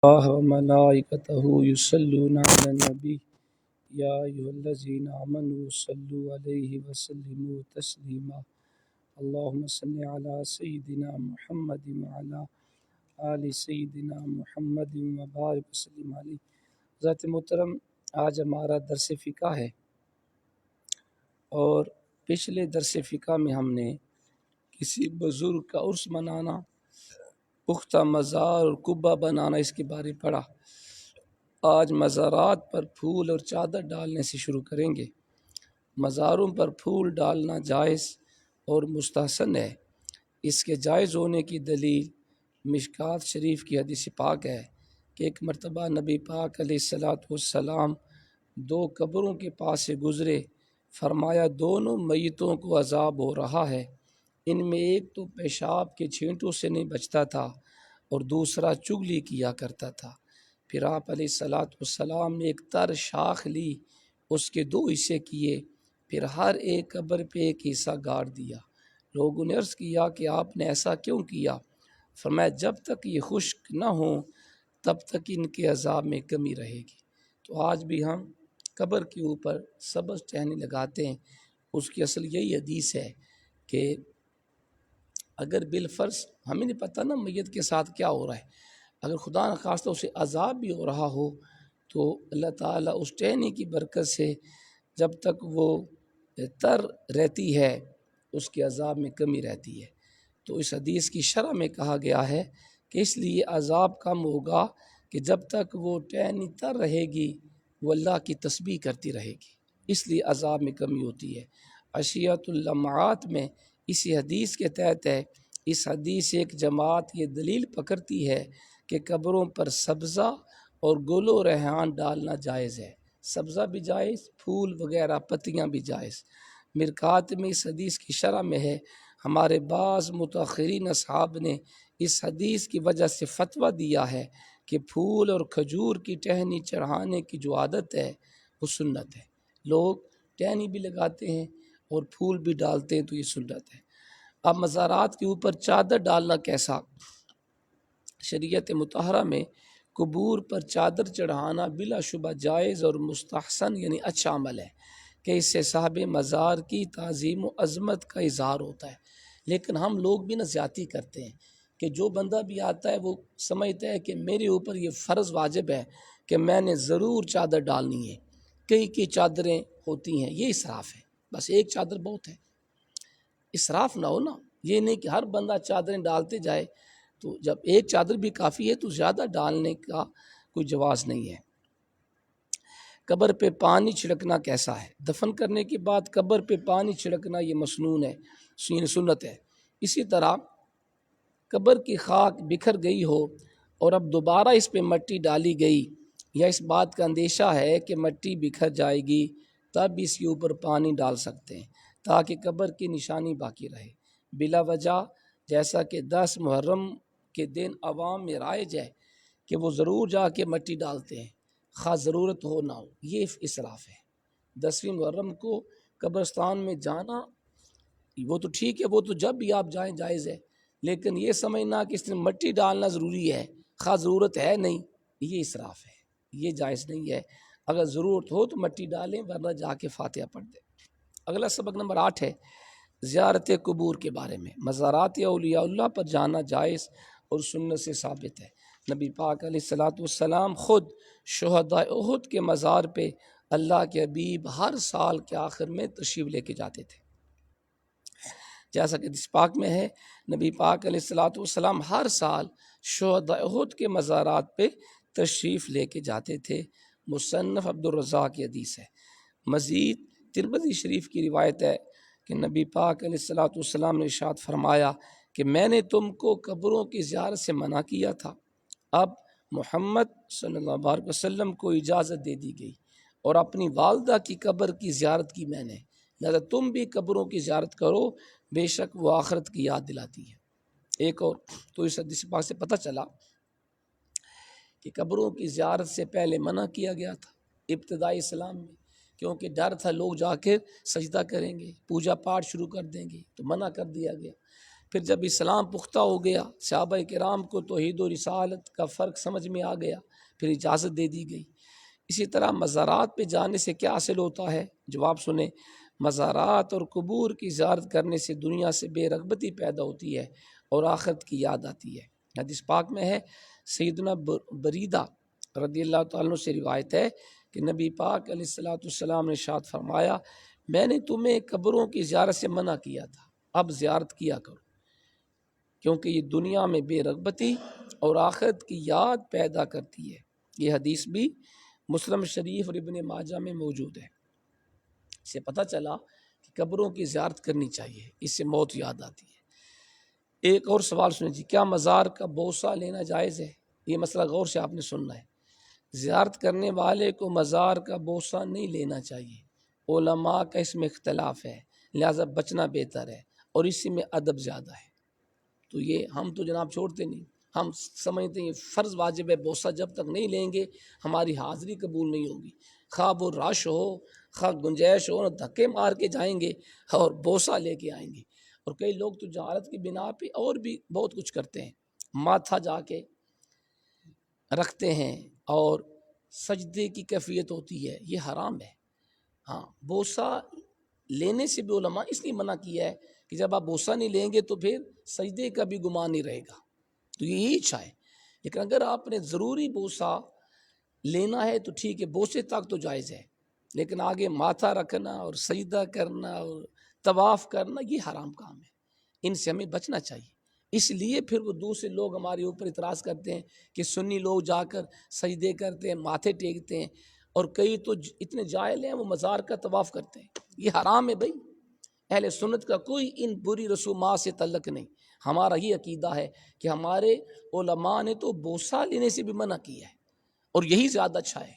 الله وملائكته يصلون على النبي يا أيها الذين آمنوا صلوا عليه وسلموا تسليما اللهم صل على سيدنا محمد وعلى آل سيدنا محمد وبارك وسلم عليه. ذات محترم، آج ہمارا درس فقہ ہے اور پچھلے درس فقہ میں ہم نے کسی بزرگ کا عرس منانا، پختہ مزار اور قبہ بنانا اس کے بارے پڑھا۔ آج مزارات پر پھول اور چادر ڈالنے سے شروع کریں گے۔ مزاروں پر پھول ڈالنا جائز اور مستحسن ہے۔ اس کے جائز ہونے کی دلیل مشکات شریف کی حدیث پاک ہے کہ ایک مرتبہ نبی پاک علیہ السلام دو قبروں کے پاس سے گزرے، فرمایا دونوں میتوں کو عذاب ہو رہا ہے، ان میں ایک تو پیشاب کے چھینٹوں سے نہیں بچتا تھا اور دوسرا چغلی کیا کرتا تھا۔ پھر آپ علیہ السلام نے ایک تر شاخ لی، اس کے دو حصے کیے، پھر ہر ایک قبر پہ ایک حصہ گاڑ دیا۔ لوگوں نے عرض کیا کہ آپ نے ایسا کیوں کیا؟ فرمایا جب تک یہ خشک نہ ہوں تب تک ان کے عذاب میں کمی رہے گی۔ تو آج بھی ہم قبر کے اوپر سبز ٹہنی لگاتے ہیں۔ اس کی اصل یہی حدیث ہے کہ اگر بالفرض ہمیں نہیں پتہ نا میت کے ساتھ کیا ہو رہا ہے، اگر خدا نخواستہ اسے عذاب بھی ہو رہا ہو تو اللہ تعالیٰ اس ٹہنی کی برکت سے جب تک وہ تر رہتی ہے اس کے عذاب میں کمی رہتی ہے۔ تو اس حدیث کی شرح میں کہا گیا ہے کہ اس لیے عذاب کم ہوگا کہ جب تک وہ ٹہنی تر رہے گی وہ اللہ کی تسبیح کرتی رہے گی، اس لیے عذاب میں کمی ہوتی ہے۔ عشیۃ اللمعات میں اسی حدیث کے تحت ہے۔ اس حدیث سے ایک جماعت یہ دلیل پکڑتی ہے کہ قبروں پر سبزہ اور گل و ریحان ڈالنا جائز ہے۔ سبزہ بھی جائز، پھول وغیرہ پتیاں بھی جائز۔ مرکات میں اس حدیث کی شرح میں ہے، ہمارے بعض متأخرین اصحاب نے اس حدیث کی وجہ سے فتویٰ دیا ہے کہ پھول اور کھجور کی ٹہنی چڑھانے کی جو عادت ہے وہ سنت ہے۔ لوگ ٹہنی بھی لگاتے ہیں اور پھول بھی ڈالتے ہیں، تو یہ سنت ہے۔ اب مزارات کے اوپر چادر ڈالنا کیسا؟ شریعت مطہرہ میں قبور پر چادر چڑھانا بلا شبہ جائز اور مستحسن یعنی اچھا عمل ہے کہ اس سے صاحب مزار کی تعظیم و عظمت کا اظہار ہوتا ہے۔ لیکن ہم لوگ بھی زیادتی کرتے ہیں کہ جو بندہ بھی آتا ہے وہ سمجھتا ہے کہ میرے اوپر یہ فرض واجب ہے کہ میں نے ضرور چادر ڈالنی ہے، کئی چادریں ہوتی ہیں، یہ اسراف ہے۔ بس ایک چادر بہت ہے، اسراف نہ ہو نا، یہ نہیں کہ ہر بندہ چادریں ڈالتے جائے، تو جب ایک چادر بھی کافی ہے تو زیادہ ڈالنے کا کوئی جواز نہیں ہے۔ قبر پہ پانی چھڑکنا کیسا ہے؟ دفن کرنے کے بعد قبر پہ پانی چھڑکنا یہ مسنون ہے، سنت ہے۔ اسی طرح قبر کی خاک بکھر گئی ہو اور اب دوبارہ اس پہ مٹی ڈالی گئی یا اس بات کا اندیشہ ہے کہ مٹی بکھر جائے گی، تب اس کے اوپر پانی ڈال سکتے ہیں تاکہ قبر کی نشانی باقی رہے۔ بلا وجہ جیسا کہ 10 محرم کے دن عوام میں رائج ہے کہ وہ ضرور جا کے مٹی ڈالتے ہیں، خاص ضرورت ہو نہ ہو، یہ اسراف ہے۔ 10ویں محرم کو قبرستان میں جانا وہ تو ٹھیک ہے، وہ تو جب بھی آپ جائیں جائز ہے، لیکن یہ سمجھنا کہ اس نے مٹی ڈالنا ضروری ہے، خاص ضرورت ہے نہیں، یہ اسراف ہے، یہ جائز نہیں ہے۔ اگر ضرورت ہو تو مٹی ڈالیں، ورنہ جا کے فاتحہ پڑھ دیں۔ اگلا سبق نمبر 8 ہے زیارت قبور کے بارے میں۔ مزارات اولیاء اللہ پر جانا جائز اور سنت سے ثابت ہے۔ نبی پاک علیہ السلام خود شہداء احد کے مزار پہ اللہ کے حبیب ہر سال کے آخر میں تشریف لے کے جاتے تھے، جیسا کہ حدیث پاک میں ہے نبی پاک علیہ السلام ہر سال شہداء احد کے مزارات پہ تشریف لے کے جاتے تھے۔ مصنف عبدالرزاق کی حدیث ہے۔ مزید ترمذی شریف کی روایت ہے کہ نبی پاک علیہ السلام نے ارشاد فرمایا کہ میں نے تم کو قبروں کی زیارت سے منع کیا تھا، اب محمد صلی اللہ علیہ وسلم کو اجازت دے دی گئی اور اپنی والدہ کی قبر کی زیارت کی میں نے، لہذا تم بھی قبروں کی زیارت کرو، بے شک وہ آخرت کی یاد دلاتی ہے۔ ایک اور تو اس حدیث پاک سے پتہ چلا کہ قبروں کی زیارت سے پہلے منع کیا گیا تھا ابتدائی اسلام میں، کیونکہ ڈر تھا لوگ جا کے سجدہ کریں گے، پوجا پاٹ شروع کر دیں گے، تو منع کر دیا گیا۔ پھر جب اسلام پختہ ہو گیا، صحابہ کرام کو توحید و رسالت کا فرق سمجھ میں آ گیا، پھر اجازت دے دی گئی۔ اسی طرح مزارات پہ جانے سے کیا حاصل ہوتا ہے؟ جواب سنیں، مزارات اور قبور کی زیارت کرنے سے دنیا سے بے رغبتی پیدا ہوتی ہے اور آخرت کی یاد آتی ہے۔ حدیث پاک میں ہے، سیدنا بریدہ رضی اللہ تعالیٰ عنہ سے روایت ہے کہ نبی پاک علیہ الصلوۃ والسلام نے ارشاد فرمایا، میں نے تمہیں قبروں کی زیارت سے منع کیا تھا، اب زیارت کیا کرو، کیونکہ یہ دنیا میں بے رغبتی اور آخرت کی یاد پیدا کرتی ہے۔ یہ حدیث بھی مسلم شریف اور ابن ماجہ میں موجود ہے۔ اس سے پتہ چلا کہ قبروں کی زیارت کرنی چاہیے، اس سے موت یاد آتی ہے۔ ایک اور سوال سنیں جی، کیا مزار کا بوسہ لینا جائز ہے؟ یہ مسئلہ غور سے آپ نے سننا ہے۔ زیارت کرنے والے کو مزار کا بوسہ نہیں لینا چاہیے، علماء کا اس میں اختلاف ہے، لہذا بچنا بہتر ہے، اور اسی میں ادب زیادہ ہے۔ تو یہ ہم تو جناب چھوڑتے نہیں، ہم سمجھتے ہیں فرض واجب ہے، بوسہ جب تک نہیں لیں گے ہماری حاضری قبول نہیں ہوگی، خواہ وہ رش ہو خواہ گنجائش ہو، دھکے مار کے جائیں گے اور بوسہ لے کے آئیں گے۔ اور کئی لوگ تو جہالت کی بنا پہ اور بھی بہت کچھ کرتے ہیں، ماتھا جا کے رکھتے ہیں اور سجدے کی کیفیت ہوتی ہے، یہ حرام ہے۔ ہاں، بوسہ لینے سے بھی علماء اس لیے منع کیا ہے کہ جب آپ بوسہ نہیں لیں گے تو پھر سجدے کا بھی گمان نہیں رہے گا، تو یہی اچھا ہے۔ لیکن اگر آپ نے ضروری بوسہ لینا ہے تو ٹھیک ہے، بوسے تک تو جائز ہے، لیکن آگے ماتھا رکھنا اور سجدہ کرنا اور طواف کرنا یہ حرام کام ہے، ان سے ہمیں بچنا چاہیے۔ اس لیے پھر وہ دوسرے لوگ ہمارے اوپر اعتراض کرتے ہیں کہ سنی لوگ جا کر سجدے کرتے ہیں، ماتھے ٹیکتے ہیں، اور کئی تو اتنے جاہل ہیں وہ مزار کا طواف کرتے ہیں، یہ حرام ہے بھائی۔ اہل سنت کا کوئی ان بری رسومات سے تعلق نہیں، ہمارا یہ عقیدہ ہے کہ ہمارے علماء نے تو بوسہ لینے سے بھی منع کیا ہے، اور یہی زیادہ اچھا ہے۔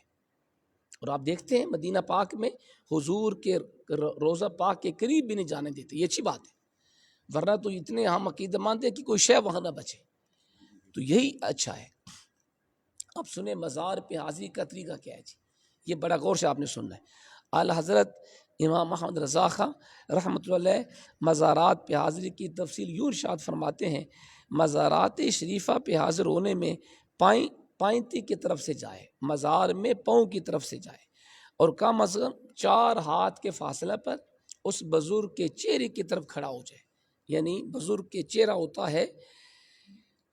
اور آپ دیکھتے ہیں مدینہ پاک میں حضور کے روضہ پاک کے قریب بھی نہیں جانے دیتے، یہ اچھی بات ہے، ورنہ تو اتنے ہم عقیدہ مانتے ہیں کہ کوئی شے وہاں نہ بچے، تو یہی اچھا ہے۔ اب سنیں مزار پہ حاضری کا طریقہ کیا ہے جی، یہ بڑا غور سے آپ نے سننا ہے۔ اعلیٰ حضرت امام محمد رضا خان رحمۃ اللہ علیہ مزارات پہ حاضری کی تفصیل یوں ارشاد فرماتے ہیں، مزارات شریفہ پہ حاضر ہونے میں پائنتی کی طرف سے جائے، مزار میں پاؤں کی طرف سے جائے، اور کم از کم 4 ہاتھ کے فاصلہ پر اس بزرگ کے چہرے کی طرف کھڑا ہو جائے، یعنی بزرگ کے چہرہ ہوتا ہے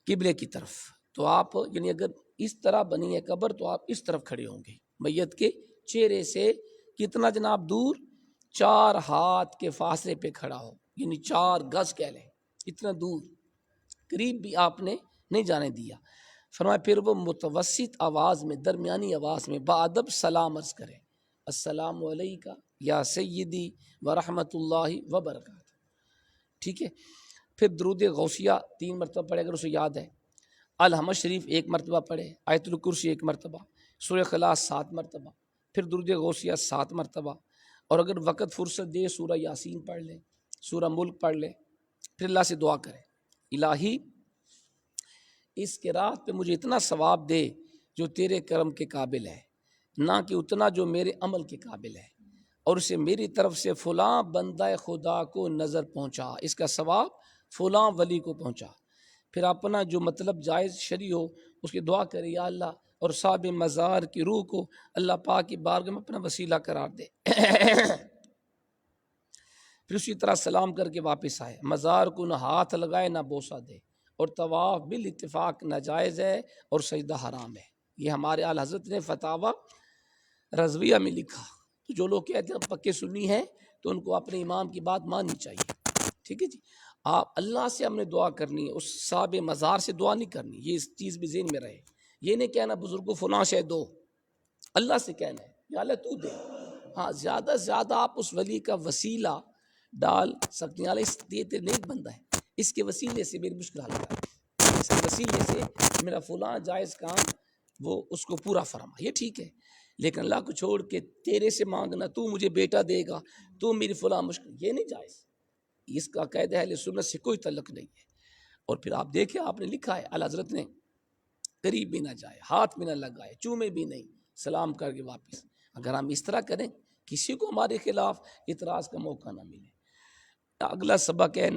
قبلے کی طرف، تو آپ یعنی اگر اس طرح بنی ہے قبر تو آپ اس طرف کھڑے ہوں گے، میت کے چہرے سے کتنا جناب دور؟ 4 ہاتھ کے فاصلے پہ کھڑا ہو، یعنی 4 گز کہہ لیں، اتنا دور، قریب بھی آپ نے نہیں جانے دیا۔ فرمایا پھر وہ متوسط آواز میں، درمیانی آواز میں بادب سلام عرض کرے، السلام علیکہ یا سیدی ورحمۃ اللہ وبرکاتہ، ٹھیک ہے۔ پھر درود غوثیہ 3 مرتبہ پڑھے اگر اسے یاد ہے، الحمد شریف 1 مرتبہ پڑھے، آیت الکرسی 1 مرتبہ، سورہ اخلاص 7 مرتبہ، پھر درود غوثیہ 7 مرتبہ، اور اگر وقت فرصت دے سورہ یاسین پڑھ لے، سورہ ملک پڑھ لے، پھر اللہ سے دعا کرے، الہی اس قرات پہ مجھے اتنا ثواب دے جو تیرے کرم کے قابل ہے، نہ کہ اتنا جو میرے عمل کے قابل ہے، اور اسے میری طرف سے فلاں بندہ خدا کو نظر پہنچا، اس کا ثواب فلاں ولی کو پہنچا۔ پھر اپنا جو مطلب جائز شرعی ہو اس کی دعا کرے، یا اللہ اور صاحب مزار کی روح کو اللہ پاک کی بارگاہ میں اپنا وسیلہ قرار دے۔ پھر اسی طرح سلام کر کے واپس آئے، مزار کو نہ ہاتھ لگائے نہ بوسہ دے، اور طواف بالاتفاق ناجائز ہے اور سجدہ حرام ہے۔ یہ ہمارے اعلیٰ حضرت نے فتاوی رضویہ میں لکھا۔ تو جو لوگ کہتے ہیں پکے سنی ہیں تو ان کو اپنے امام کی بات ماننی چاہیے، ٹھیک ہے جی۔ آپ اللہ سے ہم نے دعا کرنی ہے، اس صاحب مزار سے دعا نہیں کرنی، یہ اس چیز بھی ذہن میں رہے۔ یہ نہیں کہنا بزرگوں فلاں شے دو، اللہ سے کہنا ہے یا اللہ تو دے۔ ہاں زیادہ سے زیادہ آپ اس ولی کا وسیلہ ڈال سکتے ہیں، اس دیتے نیک بندہ ہے، اس کے وسیلے سے میری مشکل حل کر، اس کے وسیلے سے میرا فلاں جائز کام وہ اس کو پورا فرما، یہ ٹھیک ہے۔ لیکن اللہ کو چھوڑ کے تیرے سے مانگنا، تو مجھے بیٹا دے گا، تو میری فلاں مشکل، یہ نہیں جائز، اس کا قید اہل سنت سے کوئی تعلق نہیں ہے۔ اور پھر آپ دیکھیں آپ نے لکھا ہے اعلیٰ حضرت نے قریب بھی نہ جائے، ہاتھ بھی نہ لگائے، چومے بھی نہیں، سلام کر کے واپس۔ اگر ہم اس طرح کریں کسی کو ہمارے خلاف اعتراض کا موقع نہ ملے۔ اگلا سبق ہے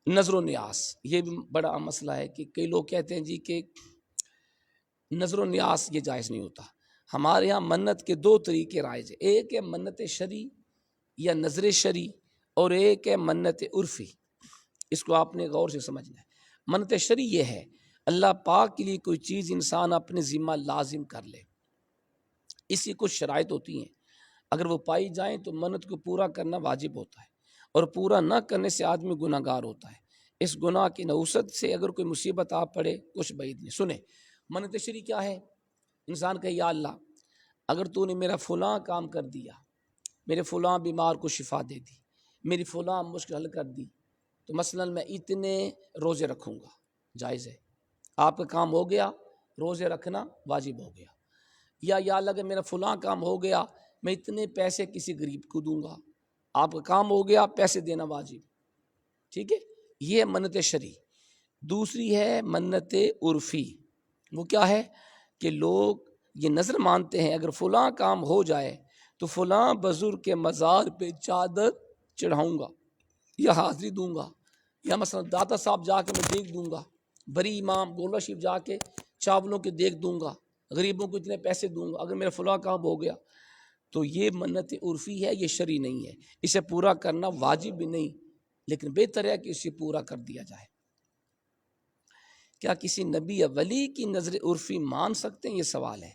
نظر و نیاز، یہ بھی بڑا مسئلہ ہے کہ کئی لوگ کہتے ہیں جی کہ نظر و نیاز یہ جائز نہیں ہوتا. ہمارے ہاں منت کے دو طریقے رائج ہیں، ایک ہے منت شرعی یا نظر شرعی، اور ایک ہے منت عرفی. اس کو آپ نے غور سے سمجھنا ہے. منت شرعی یہ ہے اللہ پاک کے لیے کوئی چیز انسان اپنے ذمہ لازم کر لے، اس کی کچھ شرائط ہوتی ہیں، اگر وہ پائی جائیں تو منت کو پورا کرنا واجب ہوتا ہے، اور پورا نہ کرنے سے آدمی گناہ گار ہوتا ہے. اس گناہ کی نوسط سے اگر کوئی مصیبت آپ پڑے کچھ بعید نہیں. سنیں منت شرعی کیا ہے؟ انسان کہ یا اللہ اگر تو نے میرا فلاں کام کر دیا، میرے فلاں بیمار کو شفا دے دی، میری فلاں مشکل حل کر دی، تو مثلا میں اتنے روزے رکھوں گا. جائز ہے، آپ کا کام ہو گیا، روزے رکھنا واجب ہو گیا. یا اللہ اگر میرا فلاں کام ہو گیا، میں اتنے پیسے کسی غریب کو دوں گا، آپ کا کام ہو گیا، پیسے دینا واجب. ٹھیک ہے، یہ منت شرعی. دوسری ہے منت عرفی. وہ کیا ہے کہ لوگ یہ نظر مانتے ہیں اگر فلاں کام ہو جائے تو فلاں بزرگ کے مزار پہ چادر چڑھاؤں گا یا حاضری دوں گا، یا مثلا داتا صاحب جا کے میں دیکھ دوں گا، بری امام گولڈا شریف جا کے چاولوں کے دیکھ دوں گا، غریبوں کو اتنے پیسے دوں گا اگر میرا فلاں کام ہو گیا. تو یہ منت عرفی ہے، یہ شرعی نہیں ہے. اسے پورا کرنا واجب بھی نہیں، لیکن بہتر ہے کہ اسے پورا کر دیا جائے. کیا کسی نبی یا ولی کی نظر عرفی مان سکتے ہیں؟ یہ سوال ہے.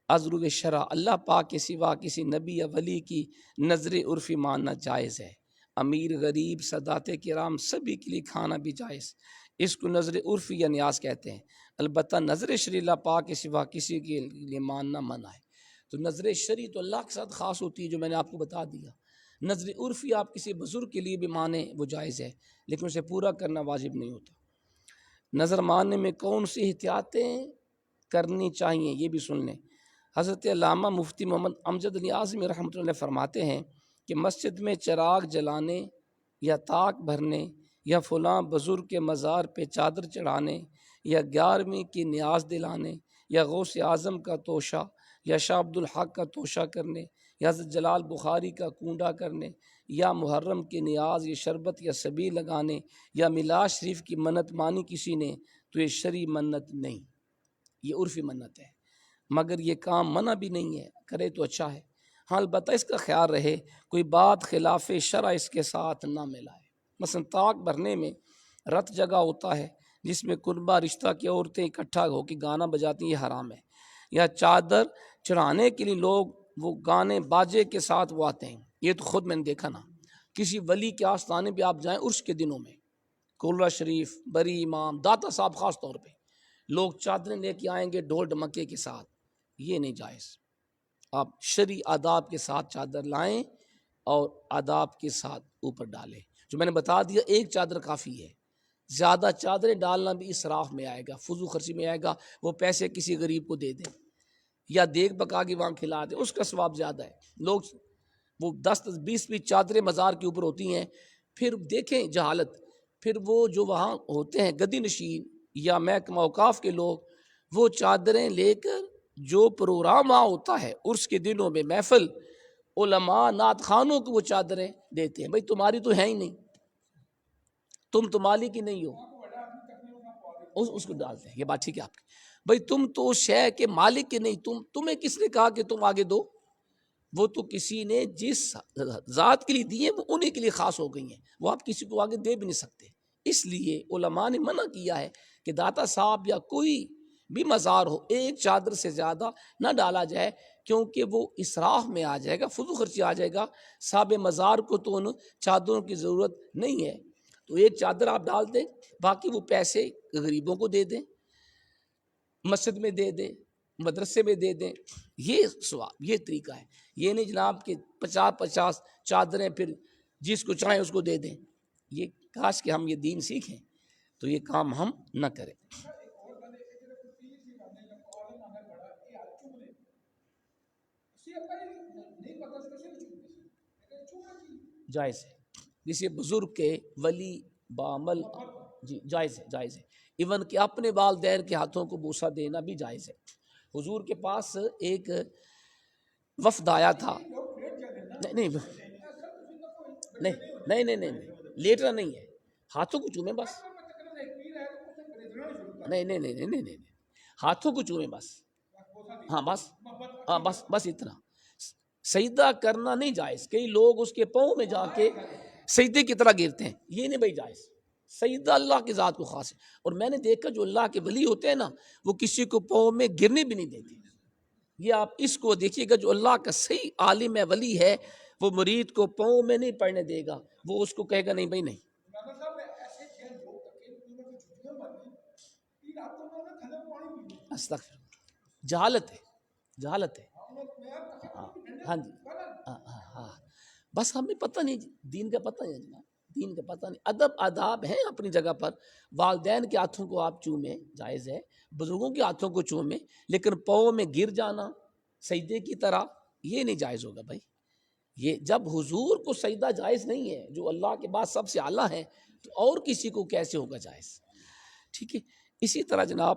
ازرو شرع اللہ پاک کے سوا کسی نبی یا ولی کی نظر عرفی ماننا جائز ہے. امیر غریب سادات کرام سبھی کے لیے کھانا بھی جائز. اس کو نظر عرفی یا نیاز کہتے ہیں. البتہ نظر شرعی اللہ پاک کے سوا کسی کے لیے ماننا منع ہے. تو نظر شرعی تو اللہ کے ساتھ خاص ہوتی ہے جو میں نے آپ کو بتا دیا. نظر عرفی آپ کسی بزرگ کے لیے بھی مانیں وہ جائز ہے، لیکن اسے پورا کرنا واجب نہیں ہوتا. نظر ماننے میں کون سی احتیاطیں کرنی چاہیے یہ بھی سن لیں. حضرت علامہ مفتی محمد امجد علی اعظمی رحمۃ اللہ فرماتے ہیں کہ مسجد میں چراغ جلانے یا طاق بھرنے یا فلاں بزرگ کے مزار پہ چادر چڑھانے یا 11ویں کی نیاز دلانے یا غوث اعظم کا توشہ یا شاہ عبد الحق کا توشہ کرنے یا حضرت جلال بخاری کا کنڈا کرنے یا محرم کی نیاز یا شربت یا سبیل لگانے یا میلاد شریف کی منت مانی کسی نے تو یہ شرعی منت نہیں، یہ عرفی منت ہے. مگر یہ کام منع بھی نہیں ہے، کرے تو اچھا ہے. ہاں البتہ اس کا خیال رہے کوئی بات خلاف شرع اس کے ساتھ نہ ملائے. مثلا طاق بھرنے میں رت جگہ ہوتا ہے جس میں قربہ رشتہ کی عورتیں اکٹھا ہو کے گانا بجاتی ہیں، یہ حرام ہے. یا چادر چڑھانے کے لیے لوگ وہ گانے باجے کے ساتھ وہ آتے ہیں، یہ تو خود میں نے دیکھا نا. کسی ولی کے آستانے پہ آپ جائیں عرس کے دنوں میں، کولرا شریف بری امام داتا صاحب خاص طور پہ لوگ چادریں لے کے آئیں گے ڈھول ڈمکے کے ساتھ، یہ نہیں جائز. آپ شرعی آداب کے ساتھ چادر لائیں اور آداب کے ساتھ اوپر ڈالیں. جو میں نے بتا دیا ایک چادر کافی ہے، زیادہ چادریں ڈالنا بھی اسراف میں آئے گا، فضول خرچی میں آئے گا. وہ پیسے کسی غریب کو دے دیں یا دیگ پکا کے وہاں کھلا دیں، اس کا ثواب زیادہ ہے. لوگ وہ 10-20 چادریں مزار کے اوپر ہوتی ہیں، پھر دیکھیں جہالت، پھر وہ جو وہاں ہوتے ہیں گدی نشین یا محکمہ اوقاف کے لوگ وہ چادریں لے کر جو پروگرام وہاں ہوتا ہے عرس کے دنوں میں محفل، علماء نعت خوانوں کو وہ چادریں دیتے ہیں. بھائی تمہاری تو ہے ہی نہیں، تم تو مالک ہی نہیں ہو، اس کو ڈالتے ہیں. یہ بات ٹھیک ہے آپ کی. بھائی تم تو شے کے مالک کے نہیں، تمہیں کس نے کہا کہ تم آگے دو؟ وہ تو کسی نے جس ذات کے لیے دی ہیں وہ انہیں کے لیے خاص ہو گئی ہیں، وہ آپ کسی کو آگے دے بھی نہیں سکتے. اس لیے علماء نے منع کیا ہے کہ داتا صاحب یا کوئی بھی مزار ہو ایک چادر سے زیادہ نہ ڈالا جائے، کیونکہ وہ اسراف میں آ جائے گا، فضول خرچی آ جائے گا. صاحب مزار کو تو ان چادروں کی ضرورت نہیں ہے، تو ایک چادر آپ ڈال دیں، باقی وہ پیسے غریبوں کو دے دیں، مسجد میں دے دیں، مدرسے میں دے دیں. یہ ثواب، یہ طریقہ ہے. یہ نہیں جناب کہ 50 چادریں پھر جس کو چاہیں اس کو دے دیں. یہ کاش کہ ہم یہ دین سیکھیں تو یہ کام ہم نہ کریں. جائز ہے جسے بزرگ کے ولی بعمل، جی جائز ہے، جائز ہے. ایون کہ اپنے والدین کے ہاتھوں کو بوسہ دینا بھی جائز ہے. حضور کے پاس ایک وفد آیا تھا، نہیں نہیں نہیں نہیں نہیں نہیں لیٹنا نہیں ہے. ہاتھوں کو چومیں بس. نہیں نہیں نہیں نہیں نہیں نہیں, ہاتھوں کو چومیں بس. ہاں بس, ہاں بس بس اتنا. سجدہ کرنا نہیں جائز. کئی لوگ اس کے پاؤں میں جا کے سجدے کی طرح گرتے ہیں, یہ نہیں بھائی جائز. سجدہ اللہ کی ذات کو خاص ہے. اور میں نے دیکھا جو اللہ کے ولی ہوتے ہیں نا, وہ کسی کو پاؤں میں گرنے بھی نہیں دیتے. یہ آپ اس کو دیکھیے گا, جو اللہ کا صحیح عالم ہے, ولی ہے, وہ مرید کو پاؤں میں نہیں پڑنے دے گا. وہ اس کو کہے گا نہیں بھائی نہیں. استغفر, جہالت ہے, جہالت ہے. ہاں جی, ہاں بس ہمیں پتہ نہیں, دین کا پتہ نہیں ہے جناب, دین کا پتہ نہیں. ادب آداب ہیں اپنی جگہ پر. والدین کے ہاتھوں کو آپ چومیں جائز ہے, بزرگوں کے ہاتھوں کو چومیں, لیکن پاؤں میں گر جانا سجدے کی طرح یہ نہیں جائز ہوگا بھائی. یہ جب حضور کو سجدہ جائز نہیں ہے, جو اللہ کے بعد سب سے اعلیٰ ہے, تو اور کسی کو کیسے ہوگا جائز. ٹھیک ہے. اسی طرح جناب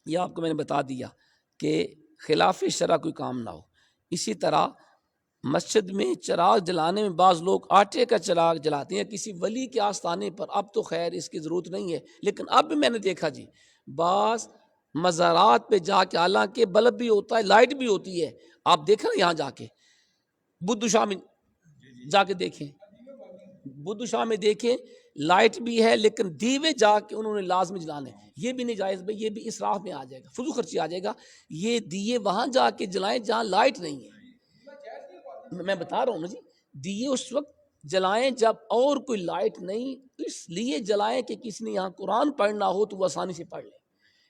یہ آپ کو میں نے بتا دیا کہ خلاف شرع کوئی کام نہ ہو. اسی طرح مسجد میں چراغ جلانے میں بعض لوگ آٹے کا چراغ جلاتے ہیں کسی ولی کے آستانے پر. اب تو خیر اس کی ضرورت نہیں ہے, لیکن اب بھی میں نے دیکھا جی بعض مزارات پہ جا کے, حالانکہ بلب بھی ہوتا ہے, لائٹ بھی ہوتی ہے, آپ دیکھیں نا یہاں جا کے بدھ شاہ میں جا کے دیکھیں, بدھ شاہ میں دیکھیں لائٹ بھی ہے, لیکن دیوے جا کے انہوں نے لازمی جلانے. یہ بھی نہیں جائز بھائی, یہ بھی اسراف میں آ جائے گا, فضول خرچی آ جائے گا. یہ دیے وہاں جا کے جلائیں جہاں لائٹ نہیں ہے. میں بتا رہا ہوں نا جی, دیے اس وقت جلائیں جب اور کوئی لائٹ نہیں, اس لیے جلائیں کہ کسی نے یہاں قرآن پڑھنا ہو تو وہ آسانی سے پڑھ لے.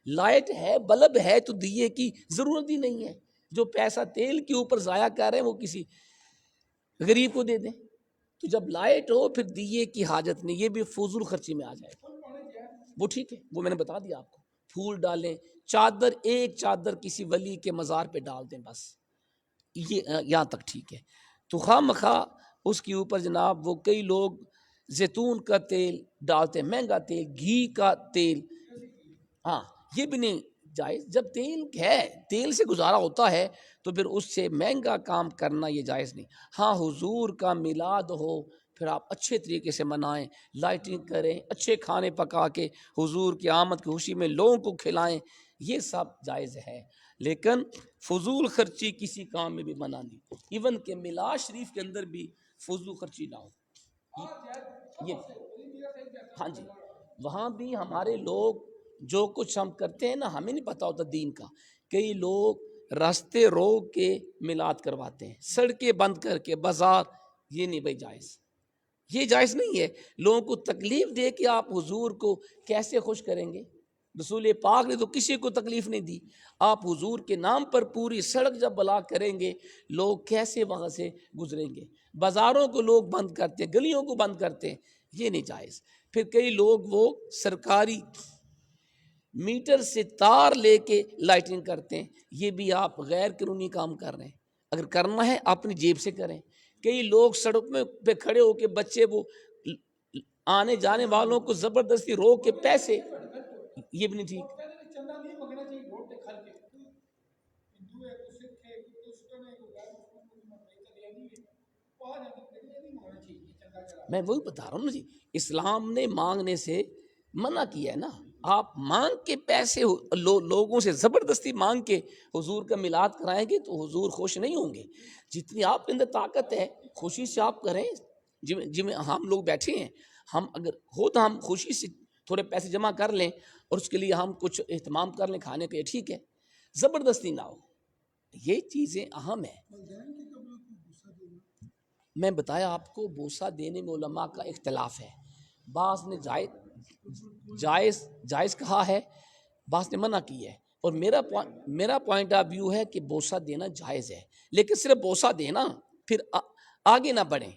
لائٹ ہے, بلب ہے, تو دیے کی ضرورت ہی نہیں ہے. جو پیسہ تیل کے اوپر ضائع کر رہے ہیں وہ کسی غریب کو دے دیں. تو جب لائٹ ہو پھر دیے کی حاجت نہیں. یہ بھی فضول خرچی میں آ جائے گا. وہ ٹھیک ہے, وہ میں نے بتا دیا آپ کو. پھول ڈالیں, چادر, ایک چادر کسی ولی کے مزار پہ ڈال دیں بس, یہ یہاں تک ٹھیک ہے. تو خواہ مخواہ اس کے اوپر جناب وہ کئی لوگ زیتون کا تیل ڈالتے ہیں, مہنگا تیل, گھی کا تیل, ہاں یہ بھی نہیں جائز. جب تیل ہے, تیل سے گزارا ہوتا ہے, تو پھر اس سے مہنگا کام کرنا یہ جائز نہیں. ہاں حضور کا میلاد ہو پھر آپ اچھے طریقے سے منائیں, لائٹنگ کریں, اچھے کھانے پکا کے حضور کی آمد کی خوشی میں لوگوں کو کھلائیں, یہ سب جائز ہے. لیکن فضول خرچی کسی کام میں بھی منع نہیں. ایون کہ میلاد شریف کے اندر بھی فضول خرچی نہ ہو. یہ ہاں جی, وہاں بھی ہمارے لوگ جو کچھ ہم کرتے ہیں نا, ہمیں نہیں پتا ہوتا دین کا. کئی لوگ راستے روک کے میلاد کرواتے ہیں, سڑکیں بند کر کے, بازار. یہ نہیں بھائی جائز, یہ جائز نہیں ہے. لوگوں کو تکلیف دے کے آپ حضور کو کیسے خوش کریں گے؟ رسول پاک نے تو کسی کو تکلیف نہیں دی. آپ حضور کے نام پر پوری سڑک جب بلاک کریں گے, لوگ کیسے وہاں سے گزریں گے؟ بازاروں کو لوگ بند کرتے ہیں, گلیوں کو بند کرتے ہیں, یہ نہیں جائز. پھر کئی لوگ وہ سرکاری میٹر سے تار لے کے لائٹنگ کرتے ہیں, یہ بھی آپ غیر قانونی کام کر رہے ہیں. اگر کرنا ہے اپنی جیب سے کریں. کئی لوگ سڑک میں پہ کھڑے ہو کے بچے وہ آنے جانے والوں کو زبردستی روک کے پیسے, یہ بھی نہیں ٹھیک. میں وہی بتا رہا ہوں نا جی, اسلام نے مانگنے سے منع کیا ہے نا. آپ مانگ کے پیسے لوگوں سے زبردستی مانگ کے حضور کا میلاد کرائیں گے تو حضور خوش نہیں ہوں گے. جتنی آپ کے اندر طاقت ہے خوشی سے آپ کریں. جی ہم لوگ بیٹھے ہیں, ہم اگر ہو تو ہم خوشی سے تھوڑے پیسے جمع کر لیں اور اس کے لیے ہم کچھ اہتمام کر لیں کھانے کے, ٹھیک ہے, زبردستی نہ ہو. یہ چیزیں اہم ہیں. میں بتایا آپ کو, بوسہ دینے میں علماء کا اختلاف ہے. بعض نے جائز کہا ہے, بعض نے منع کی ہے. اور میرا پوائنٹ آف ویو ہے کہ بوسہ دینا جائز ہے, لیکن صرف بوسہ دینا پھر آگے نہ بڑھیں.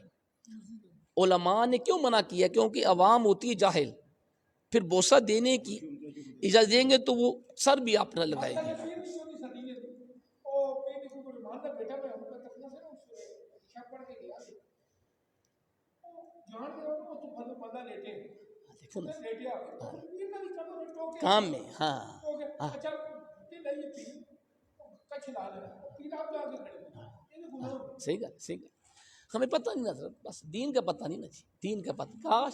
علماء نے کیوں منع کیا؟ کیونکہ عوام ہوتی ہے جاہل, پھر بوسہ دینے کی اجازت دیں گے تو وہ سر بھی اپنا لگائے گی. کام میں ہاں صحیح گا. ہمیں پتہ نہیں نا, بس دین کا پتہ نہیں نا, دین کا پتہ. کاش